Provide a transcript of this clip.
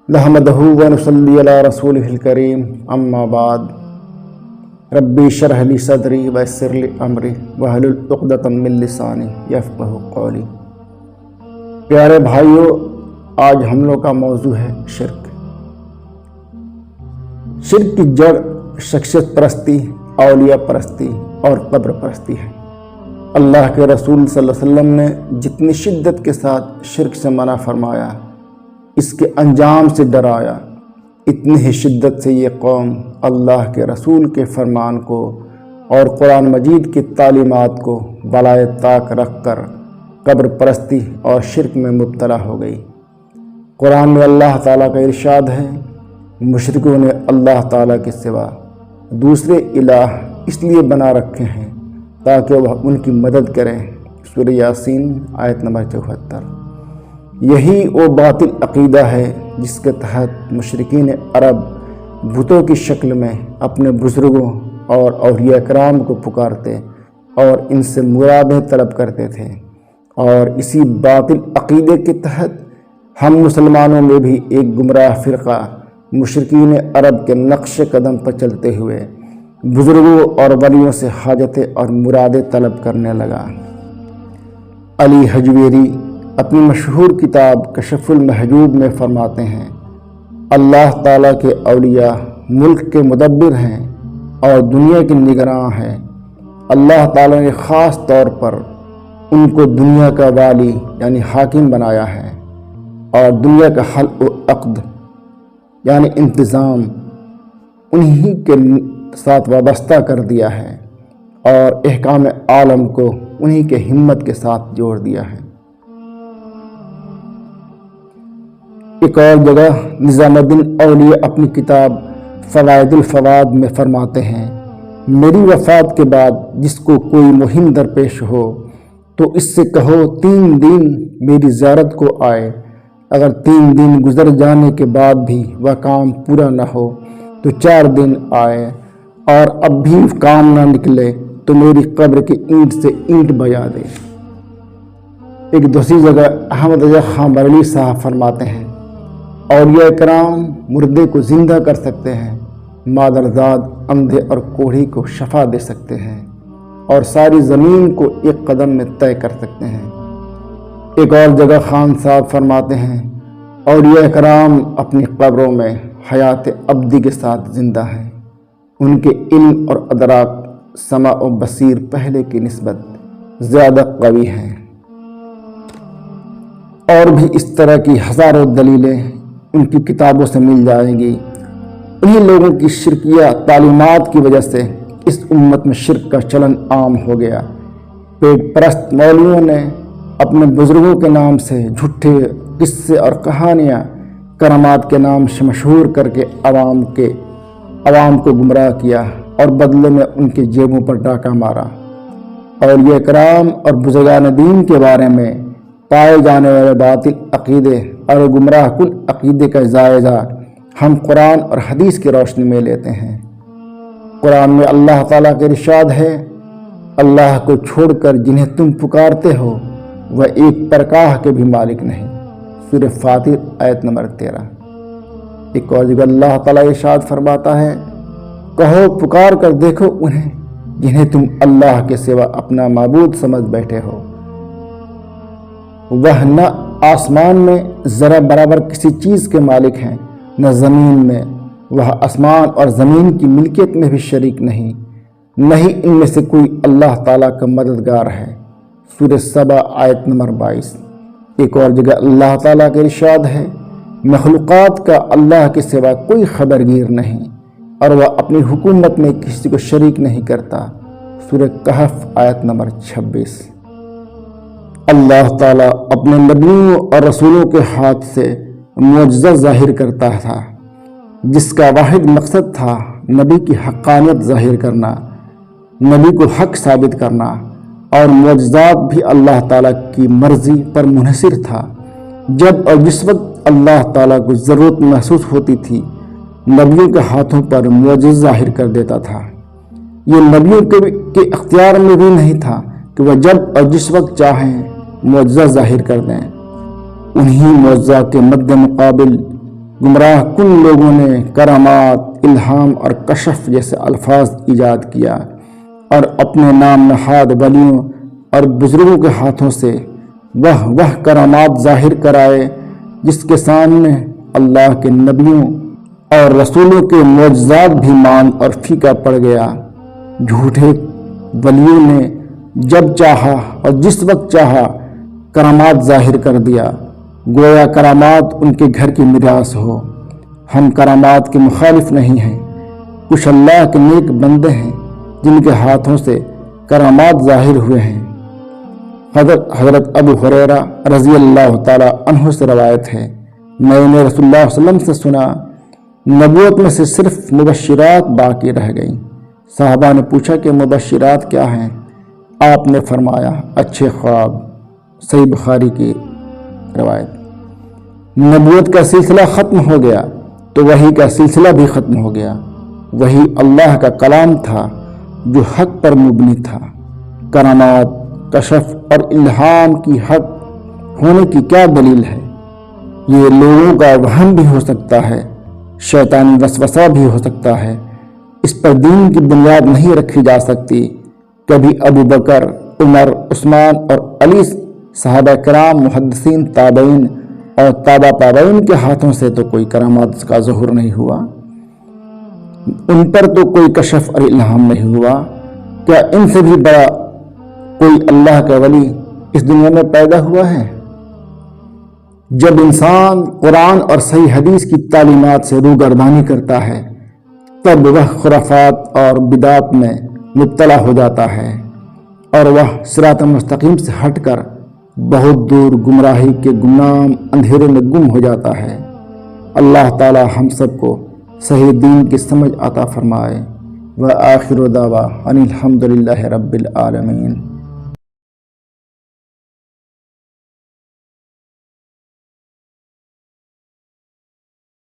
نحمدہ ونصلی علی رسولہ الکریم اما بعد ربی اشرح لی صدری ویسر لی امری واحلل عقدۃ من لسانی یفقہوا قولی۔ پیارے بھائیو، آج ہم لوگ کا موضوع ہے شرک۔ شرک کی جڑ شخصیت پرستی، اولیاء پرستی اور قبر پرستی ہے۔ اللہ کے رسول صلی اللہ علیہ وسلم نے جتنی شدت کے ساتھ شرک سے منع فرمایا، اس کے انجام سے ڈرایا، اتنی ہی شدت سے یہ قوم اللہ کے رسول کے فرمان کو اور قرآن مجید کی تعلیمات کو بالائے طاق رکھ کر قبر پرستی اور شرک میں مبتلا ہو گئی۔ قرآن میں اللہ تعالیٰ کا ارشاد ہے، مشرکوں نے اللہ تعالیٰ کے سوا دوسرے الہ اس لیے بنا رکھے ہیں تاکہ وہ ان کی مدد کریں۔ سورہ یاسین آیت نمبر 74۔ یہی وہ باطل عقیدہ ہے جس کے تحت مشرکین عرب بتوں کی شکل میں اپنے بزرگوں اور اولیاء کرام کو پکارتے اور ان سے مرادیں طلب کرتے تھے، اور اسی باطل عقیدے کے تحت ہم مسلمانوں میں بھی ایک گمراہ فرقہ مشرکین عرب کے نقش قدم پر چلتے ہوئے بزرگوں اور ولیوں سے حاجتیں اور مرادیں طلب کرنے لگا۔ علی حجویری اپنی مشہور کتاب کشف المحجوب میں فرماتے ہیں، اللہ تعالیٰ کے اولیاء ملک کے مدبر ہیں اور دنیا کے نگراں ہیں۔ اللہ تعالیٰ نے خاص طور پر ان کو دنیا کا والی یعنی حاکم بنایا ہے، اور دنیا کا حل و عقد یعنی انتظام انہی کے ساتھ وابستہ کر دیا ہے، اور احکام عالم کو انہی کے ہمت کے ساتھ جوڑ دیا ہے۔ ایک اور جگہ نظام الدین اولیاء اپنی کتاب فوائد الفوائد میں فرماتے ہیں، میری وفات کے بعد جس کو کوئی مہم درپیش ہو تو اس سے کہو 3 دن میری زیارت کو آئے، اگر 3 دن گزر جانے کے بعد بھی وہ کام پورا نہ ہو تو 4 دن آئے، اور اب بھی کام نہ نکلے تو میری قبر کی اینٹ سے اینٹ بجا دے۔ ایک دوسری جگہ احمد رضا خان بریلوی صاحب فرماتے ہیں، اولیاء کرام مردے کو زندہ کر سکتے ہیں، مادرزاد اندھے اور کوڑھی کو شفا دے سکتے ہیں، اور ساری زمین کو ایک قدم میں طے کر سکتے ہیں۔ ایک اور جگہ خان صاحب فرماتے ہیں، اولیاء کرام اپنی قبروں میں حیات ابدی کے ساتھ زندہ ہیں، ان کے علم اور ادراک سمع و بصیر پہلے کی نسبت زیادہ قوی ہیں۔ اور بھی اس طرح کی ہزاروں دلیلیں ان کی کتابوں سے مل جائیں گی۔ انہی لوگوں کی شرکیہ تعلیمات کی وجہ سے اس امت میں شرک کا چلن عام ہو گیا۔ پیٹ پرست مولویوں نے اپنے بزرگوں کے نام سے جھوٹے قصے اور کہانیاں کرامات کے نام سے مشہور کر کے عوام کو گمراہ کیا، اور بدلے میں ان کے جیبوں پر ڈاکہ مارا۔ اولیاء کرام اور بزرگان دین کے بارے میں پائے جانے والے باطل عقیدے اور گمراہ کن عقیدے کا جائزہ ہم قرآن اور حدیث کی روشنی میں لیتے ہیں۔ قرآن میں اللہ تعالیٰ کے ارشاد ہے، اللہ کو چھوڑ کر جنہیں تم پکارتے ہو وہ ایک پرکاہ کے بھی مالک نہیں۔ سورہ فاطر آیت نمبر 13۔ ایک اور جگہ اللہ تعالیٰ ارشاد فرماتا ہے، کہو پکار کر دیکھو انہیں جنہیں تم اللہ کے سوا اپنا معبود سمجھ بیٹھے ہو، وہ نہ آسمان میں ذرا برابر کسی چیز کے مالک ہیں، نہ زمین میں، وہ آسمان اور زمین کی ملکیت میں بھی شریک نہیں، نہ ہی ان میں سے کوئی اللہ تعالیٰ کا مددگار ہے۔ سورہ سبا آیت نمبر 22۔ ایک اور جگہ اللہ تعالیٰ کا ارشاد ہے، مخلوقات کا اللہ کے سوا کوئی خبرگیر نہیں، اور وہ اپنی حکومت میں کسی کو شریک نہیں کرتا۔ سورہ کہف آیت نمبر 26۔ اللہ تعالیٰ اپنے نبیوں اور رسولوں کے ہاتھ سے معجزہ ظاہر کرتا تھا، جس کا واحد مقصد تھا نبی کی حقانیت ظاہر کرنا، نبی کو حق ثابت کرنا، اور معجزات بھی اللہ تعالیٰ کی مرضی پر منحصر تھا۔ جب اور جس وقت اللہ تعالیٰ کو ضرورت محسوس ہوتی تھی، نبیوں کے ہاتھوں پر معجزہ ظاہر کر دیتا تھا۔ یہ نبیوں کے اختیار میں بھی نہیں تھا کہ وہ جب اور جس وقت چاہیں معجزہ ظاہر کر دیں۔ انہی معجزہ کے مد مقابل گمراہ کن لوگوں نے کرامات، الہام اور کشف جیسے الفاظ ایجاد کیا اور اپنے نام نہاد ولیوں اور بزرگوں کے ہاتھوں سے وہ کرامات ظاہر کرائے جس کے سامنے اللہ کے نبیوں اور رسولوں کے معجزات بھی مان اور پھیکا پڑ گیا۔ جھوٹے ولیوں نے جب چاہا اور جس وقت چاہا کرامات ظاہر کر دیا، گویا کرامات ان کے گھر کی میراث ہو۔ ہم کرامات کے مخالف نہیں ہیں۔ کچھ اللہ کے نیک بندے ہیں جن کے ہاتھوں سے کرامات ظاہر ہوئے ہیں۔ حضرت ابو ہریرہ رضی اللہ تعالی عنہ سے روایت ہے، میں نے رسول اللہ صلی اللہ علیہ وسلم سے سنا، نبوت میں سے صرف مبشرات باقی رہ گئیں۔ صحابہ نے پوچھا کہ مبشرات کیا ہیں؟ آپ نے فرمایا، اچھے خواب۔ صحیح بخاری کی روایت۔ نبوت کا سلسلہ ختم ہو گیا تو وحی کا سلسلہ بھی ختم ہو گیا۔ وحی اللہ کا کلام تھا جو حق پر مبنی تھا۔ کرامات، کشف اور الہام کی حق ہونے کی کیا دلیل ہے؟ یہ لوگوں کا وہم بھی ہو سکتا ہے، شیطانی وسوسہ بھی ہو سکتا ہے۔ اس پر دین کی بنیاد نہیں رکھی جا سکتی۔ کبھی ابو بکر، عمر، عثمان اور علی صحابہ کرام، محدثین، تابعین اور تابع تابعین کے ہاتھوں سے تو کوئی کرامات کا ظہور نہیں ہوا، ان پر تو کوئی کشف اور الہام نہیں ہوا۔ کیا ان سے بھی بڑا کوئی اللہ کا ولی اس دنیا میں پیدا ہوا ہے؟ جب انسان قرآن اور صحیح حدیث کی تعلیمات سے روگردانی کرتا ہے تب وہ خرافات اور بدعات میں مبتلا ہو جاتا ہے اور وہ صراط مستقیم سے ہٹ کر بہت دور گمراہی کے گمنام اندھیرے میں گم ہو جاتا ہے۔ اللہ تعالی ہم سب کو صحیح دین کی سمجھ عطا فرمائے۔ وآخر دعوانا ان الحمد للہ رب العالمین۔